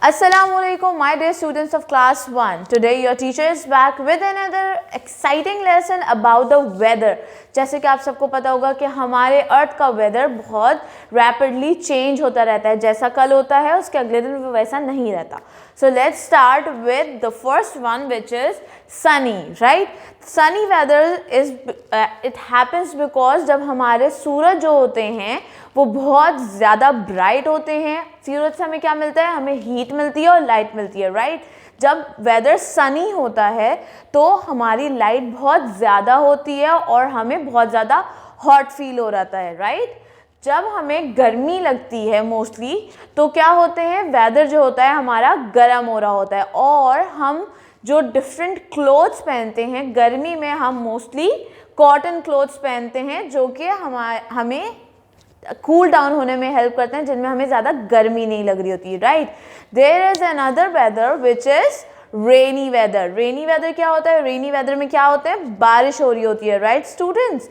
Assalamualaikum, my dear students of class 1. Today your teacher is back with another exciting lesson about the weather. जैसे कि आप सबको पता होगा कि हमारे अर्थ का वेदर बहुत रैपिडली चेंज होता रहता है. जैसा कल होता है उसके अगले दिन वो वैसा नहीं रहता. So let's start with the first one, which is sunny, right? Sunny weather is it happens because जब हमारे सूरज जो होते हैं वो बहुत ज़्यादा ब्राइट होते हैं. सूरज से हमें क्या मिलता है? हमें हीट मिलती है और लाइट मिलती है, राइट? जब वेदर सनी होता है तो हमारी लाइट बहुत ज़्यादा होती है और हमें बहुत ज़्यादा हॉट फील हो रहता है, राइट? जब हमें गर्मी लगती है मोस्टली तो क्या होते हैं, वेदर जो होता है हमारा गर्म हो रहा होता है और हम जो डिफरेंट क्लोथ्स पहनते हैं गर्मी में, हम मोस्टली कॉटन क्लोथ्स पहनते हैं जो कि हमें कूल डाउन होने में हेल्प करते हैं, जिनमें हमें ज़्यादा गर्मी नहीं लग रही होती है, right? There is another weather which is rainy weather. Rainy weather क्या होता है? रेनी वेदर में क्या होता है? बारिश हो रही होती है, राइट स्टूडेंट्स?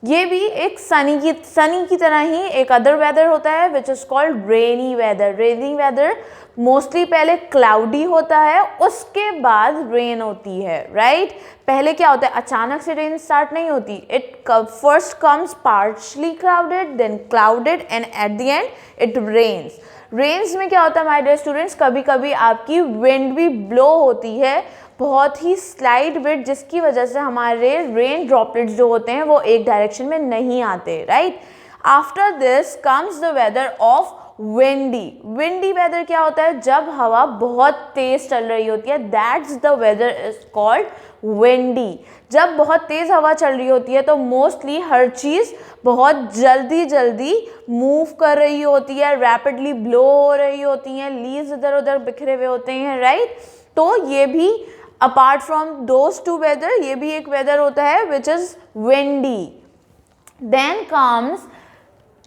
ये भी एक सनी की तरह ही एक अदर वेदर होता है which is called rainy weather. Rainy weather mostly पहले क्लाउडी होता है, उसके बाद रेन होती है, राइट? पहले क्या होता है, अचानक से रेन स्टार्ट नहीं होती. It first comes partially clouded, then clouded and at the end it rains. Rains में क्या होता है माय डियर स्टूडेंट्स, कभी कभी आपकी विंड भी ब्लो होती है बहुत ही स्लाइड बिट, जिसकी वजह से हमारे रेन ड्रॉपलेट्स जो होते हैं वो एक डायरेक्शन में नहीं आते, right? After this comes the weather of windy. Windy weather क्या होता है? जब हवा बहुत तेज चल रही होती है, that's the weather is called windy. जब बहुत तेज हवा चल रही होती है तो मोस्टली हर चीज़ बहुत जल्दी मूव कर रही होती है, रैपिडली ब्लो हो रही होती हैं, लीव्स इधर उधर बिखरे हुए होते हैं, राइट? तो ये भी apart from those two weather, ये भी एक वेदर होता है which is windy. Then comes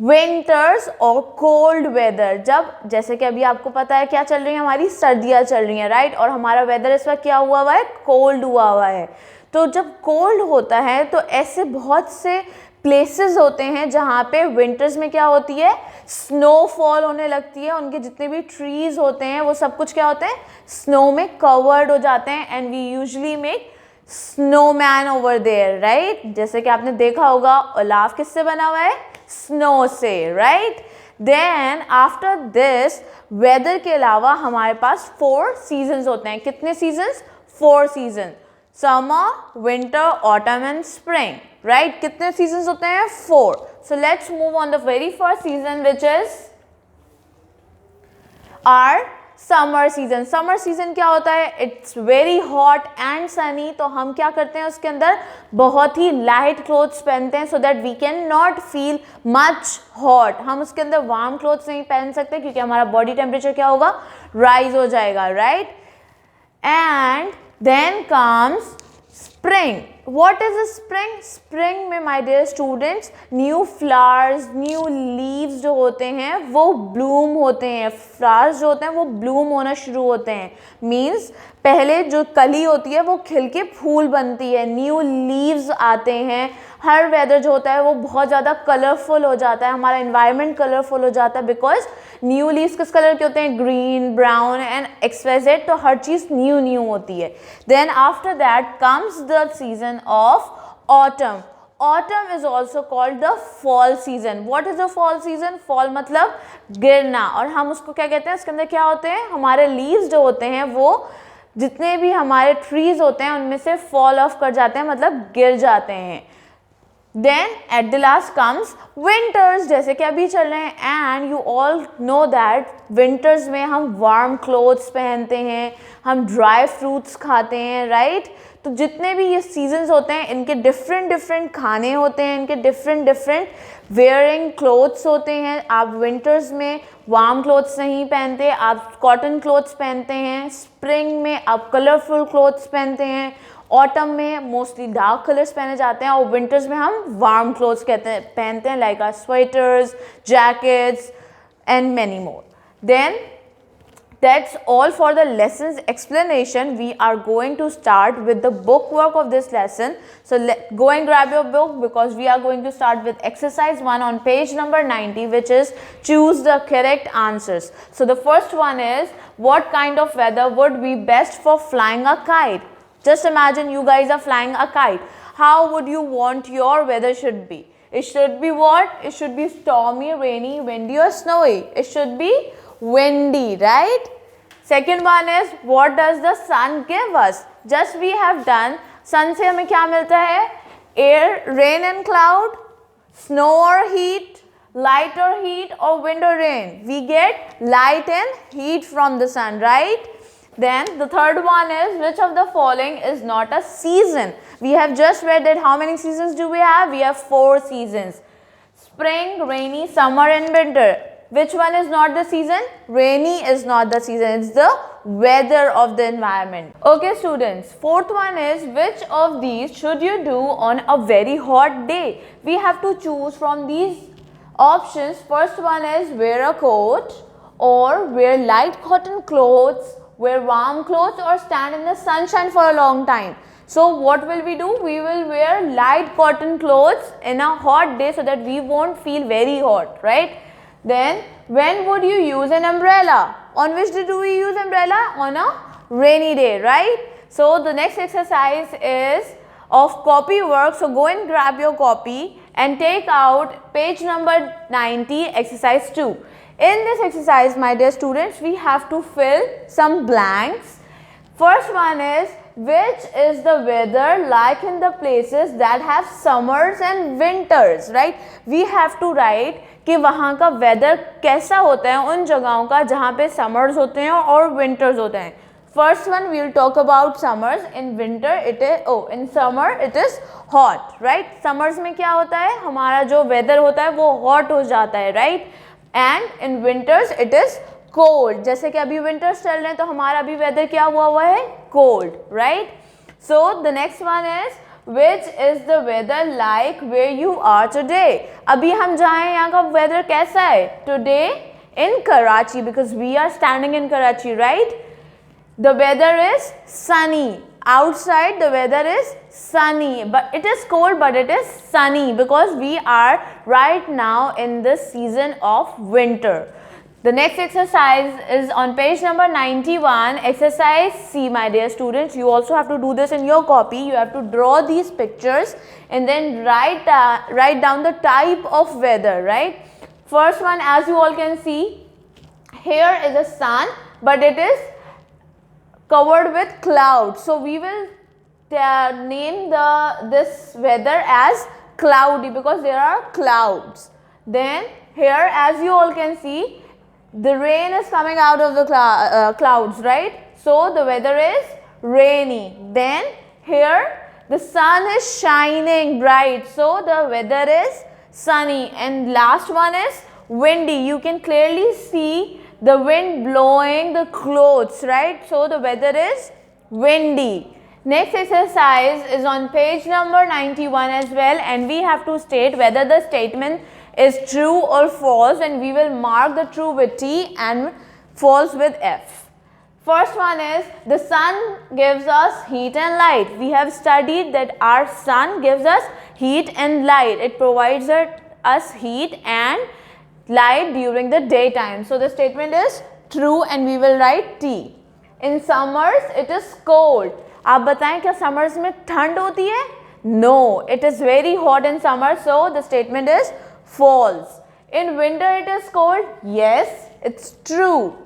winters और कोल्ड वेदर. जब जैसे कि अभी आपको पता है क्या चल रही है, हमारी सर्दियाँ चल रही हैं, राइट? और हमारा वेदर इस वक्त क्या हुआ है? कोल्ड हुआ है. तो जब कोल्ड होता है तो ऐसे बहुत से प्लेसेस होते हैं जहाँ पे विंटर्स में क्या होती है, स्नोफॉल होने लगती है. उनके जितने भी ट्रीज होते हैं वो सब कुछ क्या होते हैं, स्नो में कवर्ड हो जाते हैं. And we usually make snowman over there, right? जैसे कि आपने देखा होगा ओलाफ किससे बना हुआ है? स्नो से, right? Then after this weather के अलावा हमारे पास 4 सीजन्स होते हैं. कितने seasons? 4 season. Summer, winter, autumn and spring, right? कितने सीजन्स होते हैं? 4. So let's move on the very first season which is our summer season. Summer season क्या होता है? It's very hot and sunny. तो हम क्या करते हैं, उसके अंदर बहुत ही लाइट क्लोथ्स पहनते हैं so that we can not feel much hot. हम उसके अंदर वार्म क्लोथ्स नहीं पहन सकते क्योंकि हमारा बॉडी टेम्परेचर क्या होगा, राइज हो जाएगा, right? And then comes spring. What is a spring? Spring में my dear students new flowers, new leaves जो होते हैं वो bloom होते हैं. flowers जो होते हैं वो bloom होना शुरू होते हैं. means पहले जो कली होती है वो खिल के फूल बनती है, न्यू लीव्स आते हैं. हर वेदर जो होता है वो बहुत ज़्यादा कलरफुल हो जाता है, हमारा इन्वायरमेंट कलरफुल हो जाता है बिकॉज न्यू लीव्स किस कलर के होते हैं? Green, brown and XYZ. तो हर चीज़ न्यू होती है. Then after that comes the season of autumn. Autumn is also called the fall season. What is the fall season? Fall मतलब गिरना, और हम उसको क्या कहते हैं? उसके अंदर क्या होते हैं, हमारे लीव्स जो होते हैं वो जितने भी हमारे ट्रीज होते हैं उनमें से फॉल ऑफ कर जाते हैं, मतलब गिर जाते हैं. Then at the last comes winters, जैसे कि अभी चल रहे हैं. And you all know that winters में हम वार्म क्लोथ्स पहनते हैं, हम ड्राई फ्रूट्स खाते हैं, राइट? तो जितने भी ये सीजन्स होते हैं इनके डिफरेंट खाने होते हैं, इनके डिफरेंट वेयरिंग क्लोथ्स होते हैं. आप विंटर्स में वार्म क्लोथ्स नहीं पहनते, आप कॉटन क्लोथ्स पहनते हैं. स्प्रिंग में आप कलरफुल क्लोथ्स पहनते हैं. ऑटम में मोस्टली डार्क कलर्स पहने जाते हैं और विंटर्स में हम वार्म क्लोथ्स पहनते हैं like our sweaters, jackets and many more. Then that's all for the lessons explanation. We are going to start with the book work of this lesson. So go and grab your book because we are going to start with exercise 1 on page number 90, which is choose the correct answers. So the first one is what kind of weather would be best for flying a kite? Just imagine you guys are flying a kite. How would you want your weather should be? It should be what? It should be stormy, rainy, windy or snowy. It should be windy, right? Second one is, what does the sun give us? Just we have done, sun से हमें क्या मिलता है? Air, rain and cloud, snow or heat, light or heat or wind or rain. We get light and heat from the sun, right? Then the third one is, which of the following is not a season? We have just read that how many seasons do we have? We have 4 seasons. Spring, rainy, summer and winter. Which one is not the season? Rainy is not the season. It's the weather of the environment. Okay students, fourth one is, which of these should you do on a very hot day? We have to choose from these options. First one is, wear a coat or wear light cotton clothes, wear warm clothes or stand in the sunshine for a long time. So what will we do? We will wear light cotton clothes in a hot day so that we won't feel very hot, right? Then when would you use an umbrella? On which day do we use umbrella? On a rainy day, right? So the next exercise is of copy work. So go and grab your copy and take out page number 90, exercise 2. In this exercise, my dear students, we have to fill some blanks. First one is, which is the weather like in the places that have summers and winters, right? We have to write कि वहाँ का weather कैसा होता है उन जगहों का जहाँ पे समर्स होते हैं और विंटर्स होते हैं. First one we will talk about summers. In winter it is in summer it is hot, right? Summers में क्या होता है, हमारा जो वेदर होता है वो हॉट हो जाता है, right? And in winters it is cold. जैसे कि अभी विंटर्स चल रहे हैं तो हमारा अभी वेदर क्या हुआ है, cold, right? So the next one is, which is the weather like where you are today? अभी हम जहाँ हैं यहाँ का weather कैसा है? Today in Karachi, because we are standing in Karachi, right? The weather is sunny. Outside the weather is sunny, but it is cold, but it is sunny because we are right now in the season of winter. The next exercise is on page number 91, exercise C, my dear students. You also have to do this in your copy. You have to draw these pictures and then write down the type of weather, right? First one, as you all can see, here is a sun, but it is covered with clouds. So we will name this weather as cloudy because there are clouds. Then here, as you all can see, the rain is coming out of the clouds, right? So the weather is rainy. Then here the sun is shining bright, so the weather is sunny. And last one is windy. You can clearly see the wind blowing the clothes, right? So the weather is windy. Next exercise is on page number 91 as well, and we have to state whether the statement is true or false, and we will mark the true with T and false with F. First one is, the sun gives us heat and light. We have studied that our sun gives us heat and light. It provides us heat and light during the daytime. So the statement is true and we will write T. In summers it is cold. आप बताएं क्या summers में ठंड होती है? No, it is very hot in summer, so the statement is false. In winter it is cold? Yes, it's true.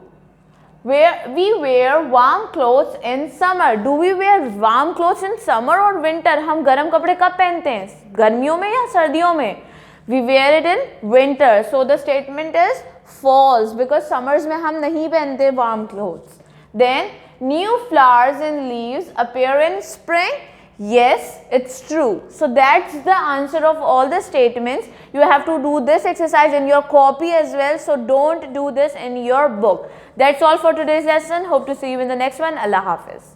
We wear warm clothes in summer. Do we wear warm clothes in summer or winter? हम गर्म कपड़े कब पहनते हैं? गर्मियों में या सर्दियों में? We wear it in winter. So the statement is false because summers में हम नहीं पहनते warm clothes. Then new flowers and leaves appear in spring. Yes, it's true. So that's the answer of all the statements. You have to do this exercise in your copy as well. So don't do this in your book. That's all for today's lesson. Hope to see you in the next one. Allah Hafiz.